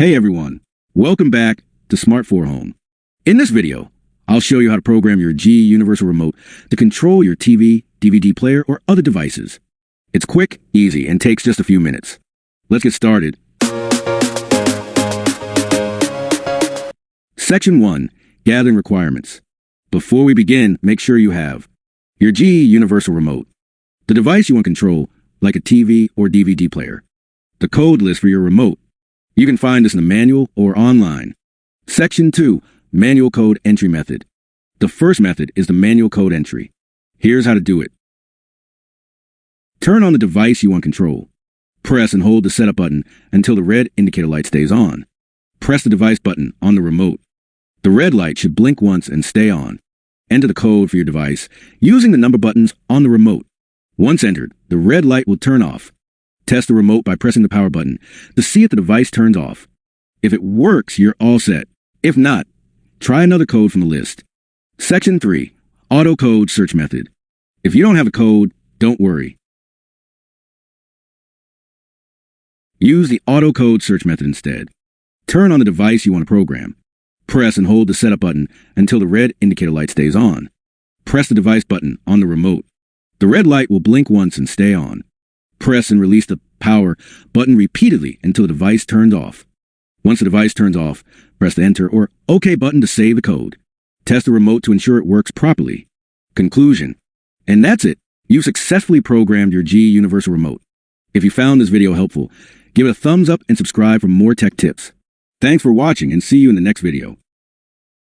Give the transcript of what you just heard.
Hey everyone, welcome back to Smart 4 Home. In this video, I'll show you how to program your G Universal Remote to control your TV, DVD player, or other devices. It's quick, easy, and takes just a few minutes. Let's get started. Section 1. Gathering Requirements. Before we begin, make sure you have your G Universal Remote, the device you want to control, like a TV or DVD player, the code list for your remote. You can find this in the manual or online. Section 2. Manual Code Entry Method. The first method is the manual code entry. Here's how to do it. Turn on the device you want to control. Press and hold the setup button until the red indicator light stays on. Press the device button on the remote. The red light should blink once and stay on. Enter the code for your device using the number buttons on the remote. Once entered, the red light will turn off. Test the remote by pressing the power button to see if the device turns off. If it works, you're all set. If not, try another code from the list. Section 3. Auto Code Search Method. If you don't have a code, don't worry. Use the Auto Code Search Method instead. Turn on the device you want to program. Press and hold the setup button until the red indicator light stays on. Press the device button on the remote. The red light will blink once and stay on. Press and release the power button repeatedly until the device turns off. Once the device turns off, press the Enter or OK button to save the code. Test the remote to ensure it works properly. Conclusion. And that's it. You've successfully programmed your G Universal Remote. If you found this video helpful, give it a thumbs up and subscribe for more tech tips. Thanks for watching and see you in the next video.